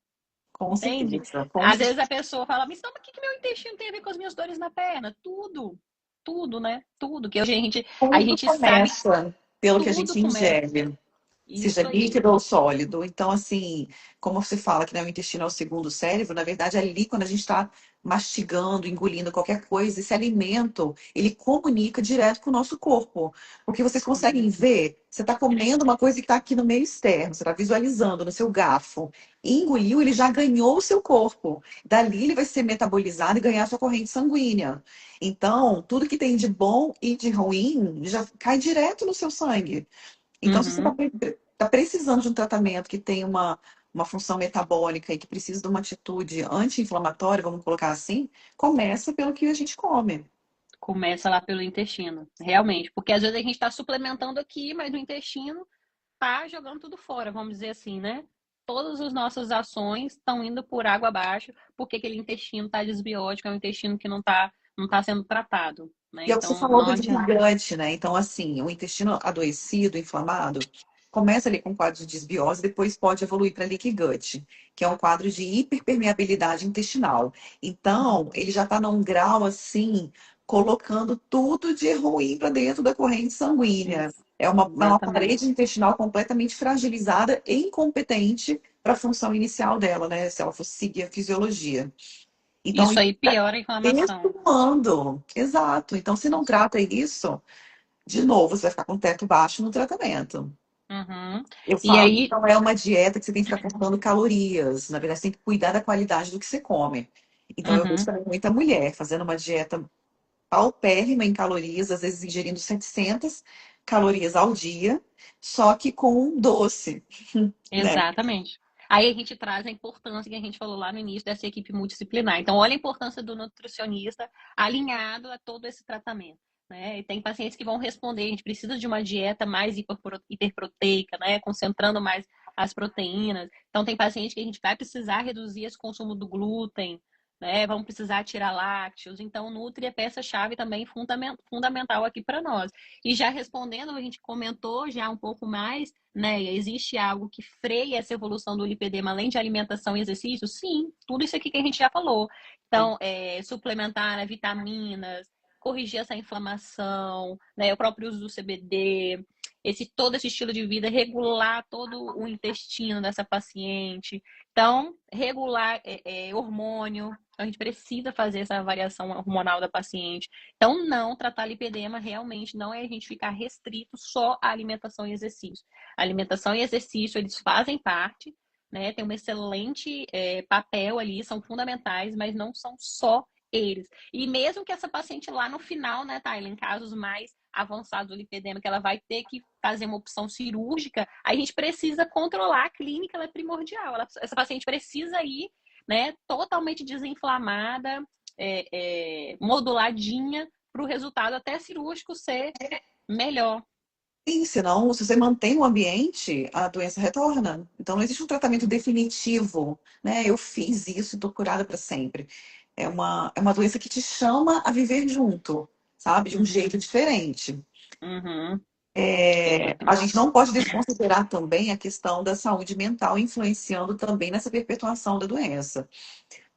Com Entende? certeza, com Às vezes certeza. a pessoa fala, mas então, o que que meu intestino tem a ver com as minhas dores na perna? Tudo. Tudo, né? Tudo. Que hoje a Tudo gente sabe que começa pelo que a tudo gente começa. ingere. Seja Isso aí. líquido ou sólido. Então, assim, como você fala que, né, o intestino é o segundo cérebro, na verdade, ali, quando a gente está mastigando, engolindo qualquer coisa, esse alimento, ele comunica direto com o nosso corpo. Porque vocês conseguem Uhum. ver, você está comendo uma coisa que está aqui no meio externo, você está visualizando no seu garfo, e engoliu, ele já ganhou o seu corpo. Dali, ele vai ser metabolizado e ganhar a sua corrente sanguínea. Então, tudo que tem de bom e de ruim já cai direto no seu sangue. Então, se você Uhum. está precisando de um tratamento que tem uma função metabólica e que precisa de uma atitude anti-inflamatória, vamos colocar assim, começa pelo que a gente come. Começa lá pelo intestino, realmente. Porque às vezes a gente está suplementando aqui, mas o intestino tá jogando tudo fora, vamos dizer assim, né? Todas as nossas ações estão indo por água abaixo, porque aquele intestino está desbiótico, é um intestino que não tá sendo tratado, né? E é o que você Então falou não do adianta. desgaste, né? Então, assim, o intestino adoecido, inflamado, começa ali com um quadro de desbiose, depois pode evoluir para leaky gut, que é um quadro de hiperpermeabilidade intestinal. Então, ele já está num grau assim, colocando tudo de ruim para dentro da corrente sanguínea. É uma parede Exatamente. intestinal completamente fragilizada e incompetente para a função inicial dela, né? Se ela fosse seguir a fisiologia. Então, Isso aí piora a inflamação. extenuando. Exato. Então, se não trata isso, de novo, você vai ficar com o teto baixo no tratamento. Uhum. Eu E falo que aí, não é uma dieta que você tem que ficar contando calorias. Na verdade, você tem que cuidar da qualidade do que você come. Então, eu vejo uhum. também muita mulher fazendo uma dieta paupérrima em calorias, às vezes ingerindo 700 calorias ao dia, só que com um doce, né? Exatamente. Aí a gente traz a importância que a gente falou lá no início dessa equipe multidisciplinar. Então, olha a importância do nutricionista alinhado a todo esse tratamento. Né? E tem pacientes que vão responder, a gente precisa de uma dieta mais hiperproteica, né? Concentrando mais as proteínas. Então, tem paciente que a gente vai precisar reduzir esse consumo do glúten, né? Vamos precisar tirar lácteos. Então, Nutri é peça-chave também fundamental aqui para nós. E já respondendo, a gente comentou já um pouco mais, né? Existe algo que freia essa evolução do lipedema, além de alimentação e exercício? Sim, tudo isso aqui que a gente já falou. Então, suplementar, né, vitaminas, corrigir essa inflamação, né? O próprio uso do CBD, todo esse estilo de vida, regular todo o intestino dessa paciente. Então, regular hormônio. Então, a gente precisa fazer essa variação hormonal da paciente. Então, não, tratar lipedema realmente não é a gente ficar restrito só à alimentação e exercício. A alimentação e exercício, eles fazem parte, né? Tem um excelente papel ali, são fundamentais, mas não são só eles. E mesmo que essa paciente lá no final, né, Tayla, em casos mais avançados do lipedema, que ela vai ter que fazer uma opção cirúrgica, a gente precisa controlar a clínica, ela é primordial. Essa paciente precisa ir, né, totalmente desinflamada, moduladinha, para o resultado até cirúrgico ser melhor. Sim, senão, se você mantém o ambiente, a doença retorna. Então, não existe um tratamento definitivo, né? Eu fiz isso e estou curada para sempre. É uma doença que te chama a viver junto, sabe? De um jeito diferente. Uhum, A gente não pode desconsiderar também a questão da saúde mental influenciando também nessa perpetuação da doença.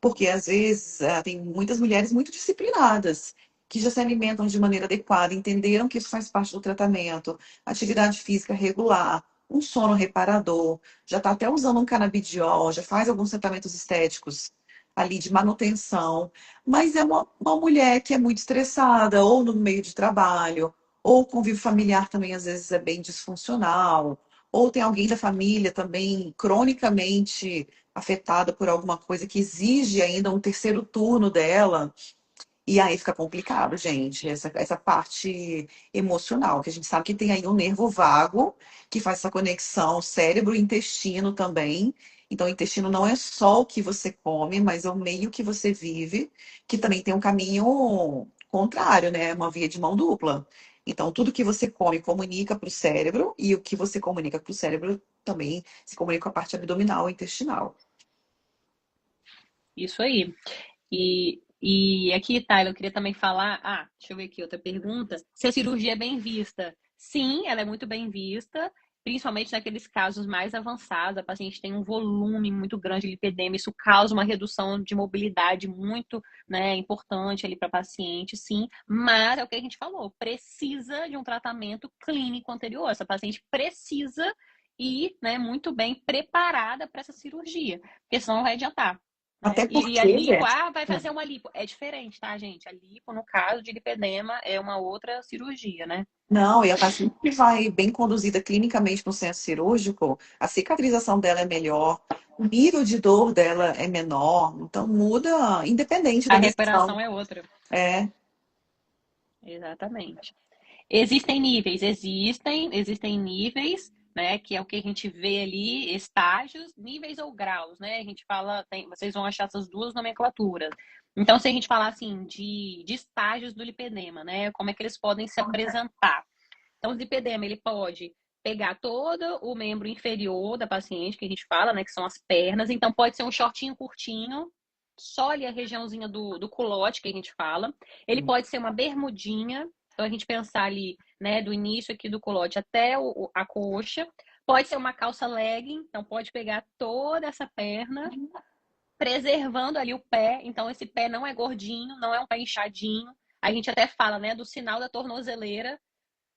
Porque às vezes tem muitas mulheres muito disciplinadas que já se alimentam de maneira adequada, entenderam que isso faz parte do tratamento, atividade física regular, um sono reparador, já está até usando um canabidiol, já faz alguns tratamentos estéticos ali de manutenção, mas é uma mulher que é muito estressada, ou no meio de trabalho, ou o convívio familiar também às vezes é bem disfuncional, ou tem alguém da família também cronicamente afetada por alguma coisa que exige ainda um terceiro turno dela. E aí fica complicado, gente, essa parte emocional, que a gente sabe que tem aí um nervo vago que faz essa conexão cérebro-intestino também. Então, o intestino não é só o que você come, mas é o meio que você vive, que também tem um caminho contrário, né? Uma via de mão dupla. Então, tudo que você come comunica para o cérebro, e o que você comunica para o cérebro também se comunica com a parte abdominal e intestinal. isso aí. E aqui, Tyler, eu queria também falar. Ah, deixa eu ver aqui outra pergunta. Se a cirurgia é bem vista? Sim, ela é muito bem vista, principalmente naqueles casos mais avançados. A paciente tem um volume muito grande de lipedema, isso causa uma redução de mobilidade muito, né, importante ali para a paciente, sim. Mas é o que a gente falou, precisa de um tratamento clínico anterior. Essa paciente precisa ir, né, muito bem preparada para essa cirurgia, porque senão não vai adiantar. Né? Até E a porque lipo, vai fazer uma lipo. É diferente, tá, gente? A lipo, no caso de lipedema, é uma outra cirurgia, né? não, e a paciente que vai bem conduzida clinicamente no centro cirúrgico, a cicatrização dela é melhor, o nível de dor dela é menor, então muda independente A da decisão. recuperação é outra. É, Exatamente. Existem níveis, existem níveis, né? Que é o que a gente vê ali, estágios, níveis ou graus, né? A gente fala, vocês vão achar essas duas nomenclaturas. Então, se a gente falar assim de estágios do lipedema, né? Como é que eles podem se apresentar? Então, o lipedema, ele pode pegar todo o membro inferior da paciente, que a gente fala, né, que são as pernas. Então, pode ser um shortinho curtinho, só ali a regiãozinha do culote, que a gente fala. Ele pode ser uma bermudinha, então a gente pensar ali, né, do início aqui do culote até a coxa. Pode ser uma calça legging, então pode pegar toda essa perna, preservando ali o pé. Então, esse pé não é gordinho, não é um pé inchadinho. A gente até fala, né, do sinal da tornozeleira,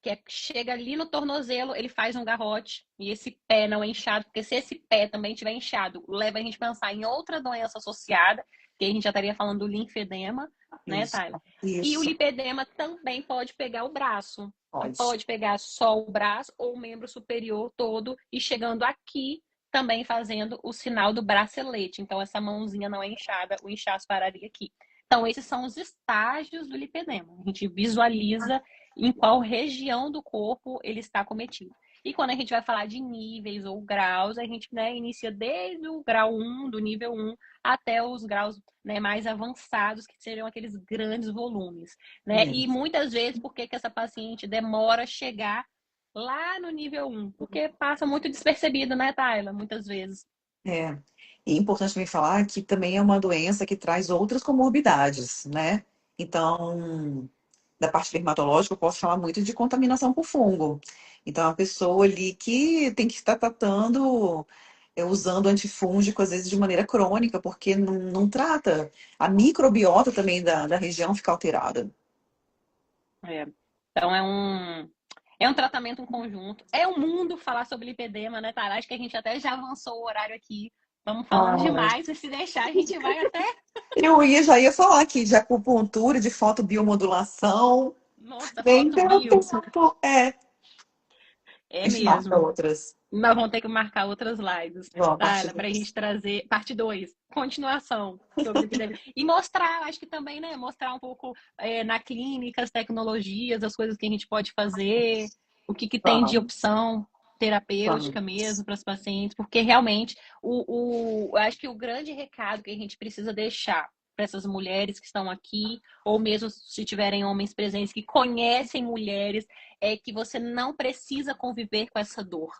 que chega ali no tornozelo, ele faz um garrote e esse pé não é inchado, porque se esse pé também tiver inchado, leva a gente a pensar em outra doença associada, que a gente já estaria falando do linfedema, né, isso, Tyler? E o isso, lipedema também pode pegar o braço. Então, pode. pode pegar só o braço ou o membro superior todo e chegando aqui também fazendo o sinal do bracelete. Então, essa mãozinha não é inchada, o inchaço pararia aqui. Então, esses são os estágios do lipedema. A gente visualiza em qual região do corpo ele está cometido. E quando a gente vai falar de níveis ou graus, a gente, né, inicia desde o grau 1, do nível 1, até os graus, né, mais avançados, que seriam aqueles grandes volumes. Né? E Isso. muitas vezes, por que essa paciente demora a chegar lá no nível 1? Porque passa muito despercebido, né, Tayla? Muitas vezes. É. E é importante também falar que também é uma doença que traz outras comorbidades, né? Então, da parte dermatológica, eu posso falar muito de contaminação por fungo. Então, a pessoa ali que tem que estar tratando, usando antifúngico, às vezes de maneira crônica, porque não trata. A microbiota também da região fica alterada. É. Então é um tratamento em conjunto. É um mundo falar sobre lipedema, né, Tara? Acho que a gente até já avançou o horário aqui. Estamos falando Ah, demais, e se deixar, a gente vai até. já ia falar aqui de acupuntura, de fotobiomodulação, Nossa, bem foto bio. tempo. É, É a gente marca mesmo. outras. Nós vamos ter que marcar outras lives, Vamos, a partir Tayla, do... para a gente trazer parte 2, continuação sobre epidemia. E mostrar, acho que também, né? Mostrar um pouco na clínica, as tecnologias, as coisas que a gente pode fazer, o que, que tem de Vamos, opção terapêutica mesmo vamos. para os pacientes, porque realmente eu acho que o grande recado que a gente precisa deixar para essas mulheres que estão aqui, ou mesmo se tiverem homens presentes que conhecem mulheres, é que você não precisa conviver com essa dor.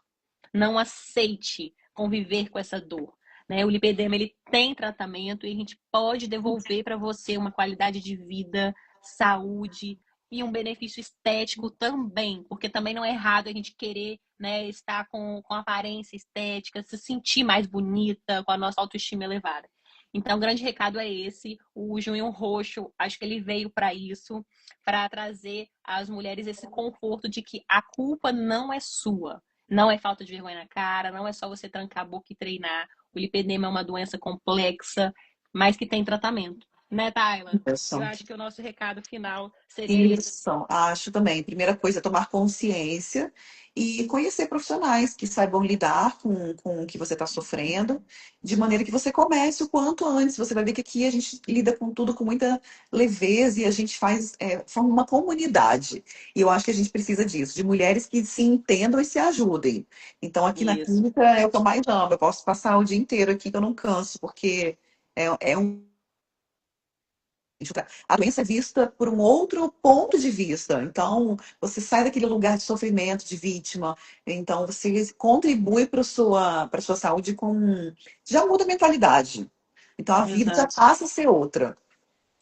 Não aceite conviver com essa dor. Né? O lipedema ele tem tratamento e a gente pode devolver para você uma qualidade de vida, saúde e um benefício estético também, porque também não é errado a gente querer, né, estar com aparência estética, se sentir mais bonita, com a nossa autoestima elevada. Então, o grande recado é esse. O Junho Roxo, acho que ele veio para isso, para trazer às mulheres esse conforto de que a culpa não é sua. Não é falta de vergonha na cara, não é só você trancar a boca e treinar. O lipedema é uma doença complexa, mas que tem tratamento. Né, Tayla? Eu Isso. acho que o nosso recado final seria esse. Isso, acho também. Primeira coisa é tomar consciência e conhecer profissionais que saibam lidar com o que você está sofrendo, de maneira que você comece o quanto antes. Você vai ver que aqui a gente lida com tudo com muita leveza e a gente forma uma comunidade. E eu acho que a gente precisa disso, de mulheres que se entendam e se ajudem. Então, aqui na Isso. clínica é o que eu mais amo. Eu posso passar o dia inteiro aqui que eu não canso, porque é um a doença é vista por um outro ponto de vista. Então, você sai daquele lugar de sofrimento, de vítima. Então, você contribui para sua saúde com. Já muda a mentalidade. Então, a vida já Exato. passa a ser outra.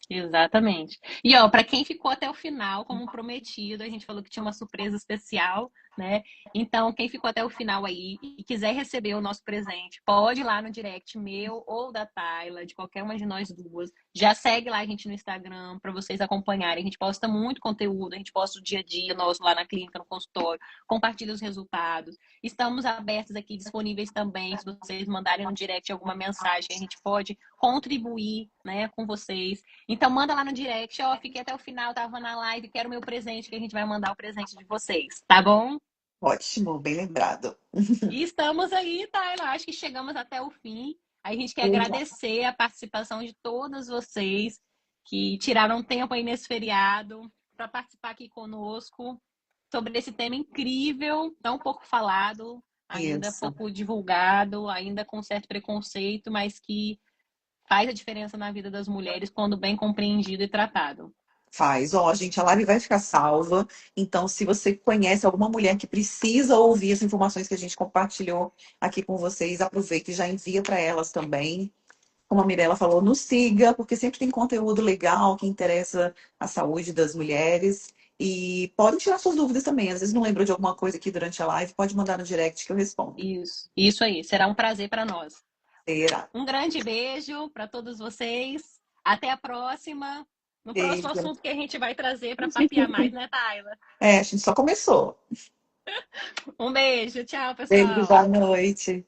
Exatamente. E ó, para quem ficou até o final, como prometido, a gente falou que tinha uma surpresa especial, né? Então, quem ficou até o final aí e quiser receber o nosso presente, pode ir lá no direct meu ou da Tayla, de qualquer uma de nós duas. Já segue lá a gente no Instagram para vocês acompanharem. A gente posta muito conteúdo, a gente posta o dia a dia nosso lá na clínica, no consultório, compartilha os resultados. Estamos abertos aqui, disponíveis também, se vocês mandarem no direct alguma mensagem, a gente pode contribuir, né, com vocês. Então manda lá no direct, ó, fiquei até o final, tava na live, quero meu presente, que a gente vai mandar o presente de vocês, tá bom? Ótimo, bem lembrado. E estamos aí, Tayla, acho que chegamos até o fim. A gente quer agradecer a participação de todas vocês que tiraram tempo aí nesse feriado para participar aqui conosco sobre esse tema incrível, tão pouco falado, ainda Isso. pouco divulgado, ainda com certo preconceito, mas que faz a diferença na vida das mulheres quando bem compreendido e tratado. Faz. Ó, gente, a live vai ficar salva. Então, se você conhece alguma mulher que precisa ouvir as informações que a gente compartilhou aqui com vocês, aproveita e já envia para elas também. Como a Mirella falou, nos siga, porque sempre tem conteúdo legal que interessa a saúde das mulheres. E pode tirar suas dúvidas também. Às vezes não lembrou de alguma coisa aqui durante a live, pode mandar no direct que eu respondo. Isso aí. Será um prazer para nós. Será? Um grande beijo para todos vocês. Até a próxima. No próximo Beijo. assunto que a gente vai trazer para papiar mais, né, Tayla? É, a gente só começou. Um beijo. Tchau, Beijo, boa pessoal. noite.